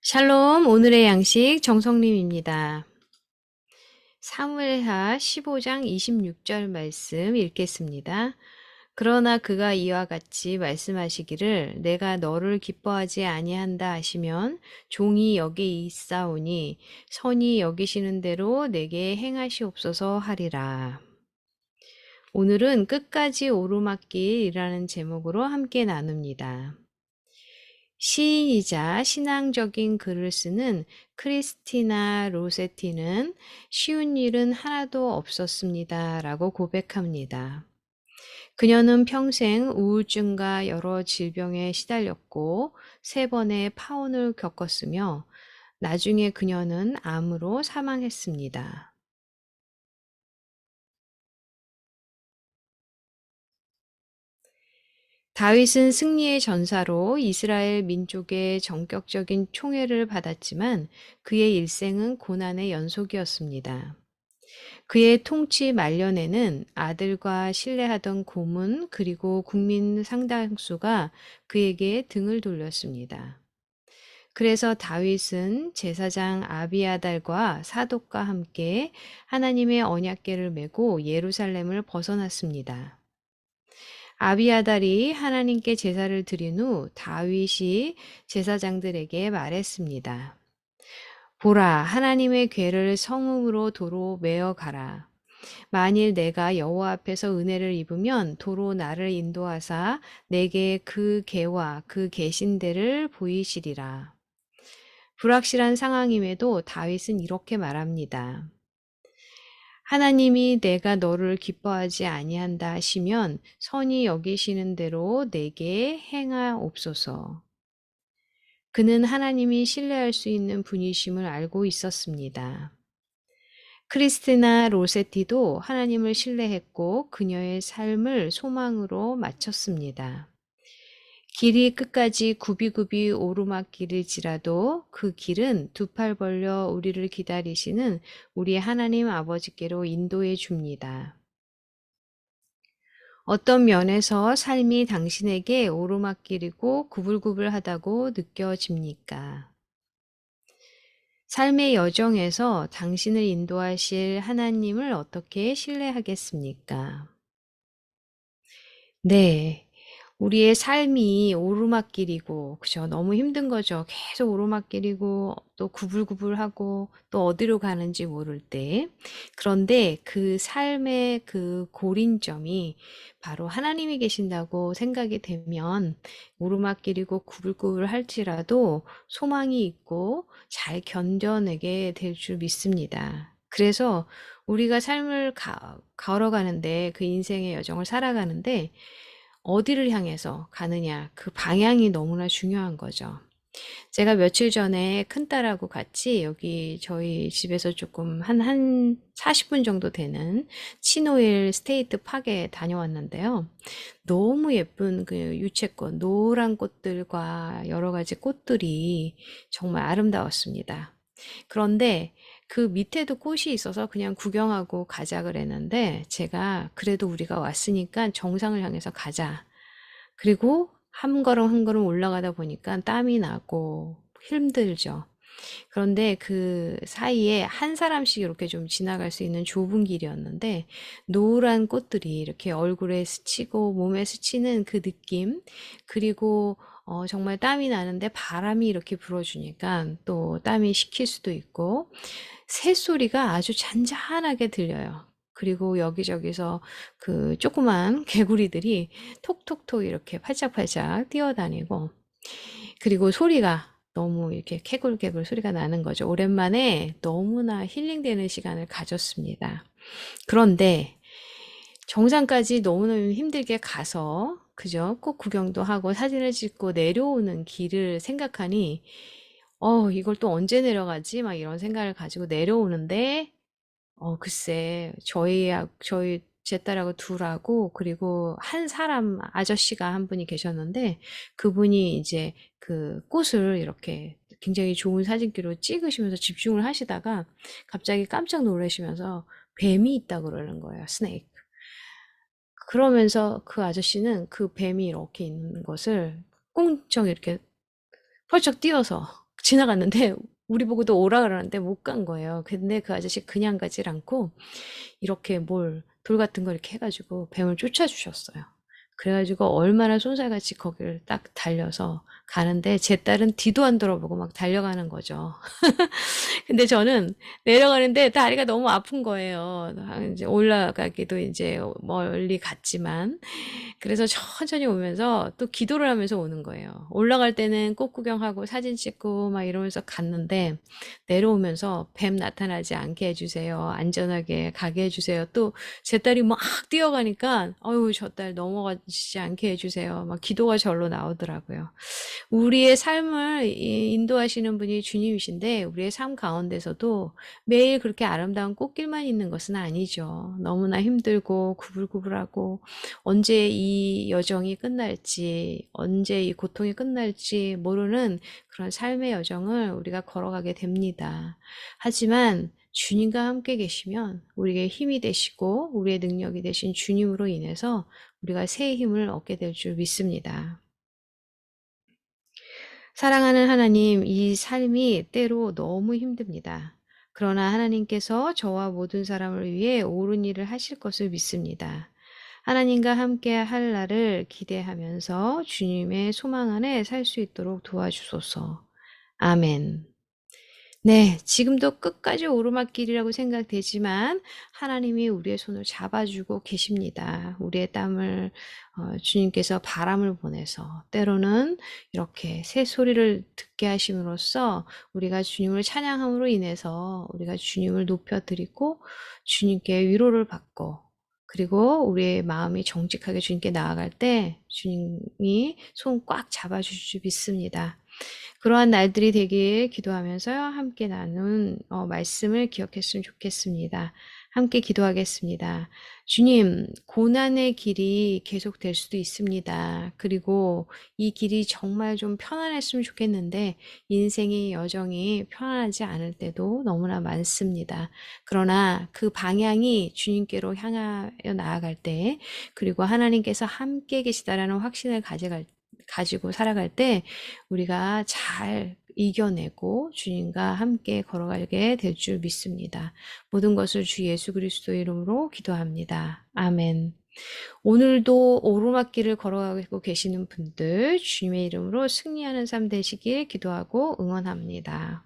샬롬, 오늘의 양식 정성림입니다. 사무엘하 15장 26절 말씀 읽겠습니다. 그러나 그가 이와 같이 말씀하시기를 내가 너를 기뻐하지 아니한다 하시면 종이 여기 있사오니 선히 여기시는 대로 내게 행하시옵소서 하리라. 오늘은 끝까지 오르막길이라는 제목으로 함께 나눕니다. 시인이자 신앙적인 글을 쓰는 크리스티나 로세티는 쉬운 일은 하나도 없었습니다. 라고 고백합니다. 그녀는 평생 우울증과 여러 질병에 시달렸고 3번의 파혼을 겪었으며 나중에 그녀는 암으로 사망했습니다. 다윗은 승리의 전사로 이스라엘 민족의 전격적인 총애를 받았지만 그의 일생은 고난의 연속이었습니다. 그의 통치 말년에는 아들과 신뢰하던 고문 그리고 국민 상당수가 그에게 등을 돌렸습니다. 그래서 다윗은 제사장 아비아달과 사독과 함께 하나님의 언약궤를 메고 예루살렘을 벗어났습니다. 아비아달이 하나님께 제사를 드린 후 다윗이 제사장들에게 말했습니다. 보라, 하나님의 궤를 성읍으로 도로 메어 가라. 만일 내가 여호와 앞에서 은혜를 입으면 도로 나를 인도하사 내게 그 궤와 그 계신대를 보이시리라. 불확실한 상황임에도 다윗은 이렇게 말합니다. 하나님이 내가 너를 기뻐하지 아니한다 하시면 선히 여기시는 대로 내게 행하옵소서. 그는 하나님이 신뢰할 수 있는 분이심을 알고 있었습니다. 크리스티나 로세티도 하나님을 신뢰했고 그녀의 삶을 소망으로 마쳤습니다. 길이 끝까지 굽이굽이 오르막길일지라도 그 길은 두 팔 벌려 우리를 기다리시는 우리 하나님 아버지께로 인도해 줍니다. 어떤 면에서 삶이 당신에게 오르막길이고 구불구불하다고 느껴집니까? 삶의 여정에서 당신을 인도하실 하나님을 어떻게 신뢰하겠습니까? 네. 우리의 삶이 오르막길이고, 그죠? 너무 힘든 거죠. 계속 오르막길이고, 또 구불구불하고, 또 어디로 가는지 모를 때. 그런데 그 삶의 그 고린점이 바로 하나님이 계신다고 생각이 되면, 오르막길이고 구불구불할지라도 소망이 있고 잘 견뎌내게 될 줄 믿습니다. 그래서 우리가 삶을 걸어가는데, 그 인생의 여정을 살아가는데, 어디를 향해서 가느냐, 그 방향이 너무나 중요한 거죠. 제가 며칠 전에 큰딸하고 같이 여기 저희 집에서 조금 한 40분 정도 되는 치노일 스테이트 파크에 다녀왔는데요. 너무 예쁜 그 유채꽃, 노란 꽃들과 여러 가지 꽃들이 정말 아름다웠습니다. 그런데 그 밑에도 꽃이 있어서 그냥 구경하고 가자 그랬는데 제가 그래도 우리가 왔으니까 정상을 향해서 가자. 그리고 한 걸음 한 걸음 올라가다 보니까 땀이 나고 힘들죠. 그런데 그 사이에 한 사람씩 이렇게 좀 지나갈 수 있는 좁은 길이었는데 노란 꽃들이 이렇게 얼굴에 스치고 몸에 스치는 그 느낌 그리고 정말 땀이 나는데 바람이 이렇게 불어주니까 또 땀이 식힐 수도 있고 새소리가 아주 잔잔하게 들려요. 그리고 여기저기서 그 조그만 개구리들이 톡톡톡 이렇게 팔짝팔짝 뛰어다니고 그리고 소리가 너무 이렇게 캐굴캐굴 소리가 나는 거죠. 오랜만에 너무나 힐링되는 시간을 가졌습니다. 그런데 정상까지 너무너무 힘들게 가서 그죠? 꼭 구경도 하고 사진을 찍고 내려오는 길을 생각하니 이걸 또 언제 내려가지? 막 이런 생각을 가지고 내려오는데 글쎄, 제 딸하고 둘하고, 그리고 한 사람, 아저씨가 한 분이 계셨는데, 그분이 이제 그 꽃을 이렇게 굉장히 좋은 사진기로 찍으시면서 집중을 하시다가, 갑자기 깜짝 놀라시면서 뱀이 있다 그러는 거예요, 스네이크. 그러면서 그 아저씨는 그 뱀이 이렇게 있는 것을 꽁청 이렇게 펄쩍 뛰어서 지나갔는데 우리 보고도 오라 그러는데 못 간 거예요. 근데 그 아저씨 그냥 가질 않고 이렇게 돌 같은 거 이렇게 해가지고 뱀을 쫓아주셨어요. 그래가지고 얼마나 쏜살같이 거기를 딱 달려서 가는데 제 딸은 뒤도 안 돌아보고 막 달려가는 거죠. 근데 저는 내려가는데 다리가 너무 아픈 거예요. 이제 올라가기도 이제 멀리 갔지만. 그래서 천천히 오면서 또 기도를 하면서 오는 거예요. 올라갈 때는 꽃 구경하고 사진 찍고 막 이러면서 갔는데 내려오면서 뱀 나타나지 않게 해주세요. 안전하게 가게 해주세요. 또 제 딸이 막 뛰어가니까 어유 저 딸 넘어가지 않게 해주세요. 막 기도가 절로 나오더라고요. 우리의 삶을 인도하시는 분이 주님이신데 우리의 삶 가운데서도 매일 그렇게 아름다운 꽃길만 있는 것은 아니죠. 너무나 힘들고 구불구불하고 언제 이 여정이 끝날지, 언제 이 고통이 끝날지 모르는 그런 삶의 여정을 우리가 걸어가게 됩니다. 하지만 주님과 함께 계시면 우리에게 힘이 되시고 우리의 능력이 되신 주님으로 인해서 우리가 새 힘을 얻게 될 줄 믿습니다. 사랑하는 하나님, 이 삶이 때로 너무 힘듭니다. 그러나 하나님께서 저와 모든 사람을 위해 옳은 일을 하실 것을 믿습니다. 하나님과 함께 할 날을 기대하면서 주님의 소망 안에 살 수 있도록 도와주소서. 아멘. 네, 지금도 끝까지 오르막길이라고 생각되지만 하나님이 우리의 손을 잡아주고 계십니다. 우리의 땀을 주님께서 바람을 보내서 때로는 이렇게 새 소리를 듣게 하심으로써 우리가 주님을 찬양함으로 인해서 우리가 주님을 높여드리고 주님께 위로를 받고 그리고 우리의 마음이 정직하게 주님께 나아갈 때 주님이 손 꽉 잡아주실 줄 믿습니다. 그러한 날들이 되길 기도하면서요. 함께 나눈 말씀을 기억했으면 좋겠습니다. 함께 기도하겠습니다. 주님, 고난의 길이 계속될 수도 있습니다. 그리고 이 길이 정말 좀 편안했으면 좋겠는데 인생의 여정이 편안하지 않을 때도 너무나 많습니다. 그러나 그 방향이 주님께로 향하여 나아갈 때 그리고 하나님께서 함께 계시다라는 확신을 가지고 살아갈 때 우리가 잘 이겨내고 주님과 함께 걸어가게 될 줄 믿습니다. 모든 것을 주 예수 그리스도 이름으로 기도합니다. 아멘. 오늘도 오르막길을 걸어가고 계시는 분들 주님의 이름으로 승리하는 삶 되시길 기도하고 응원합니다.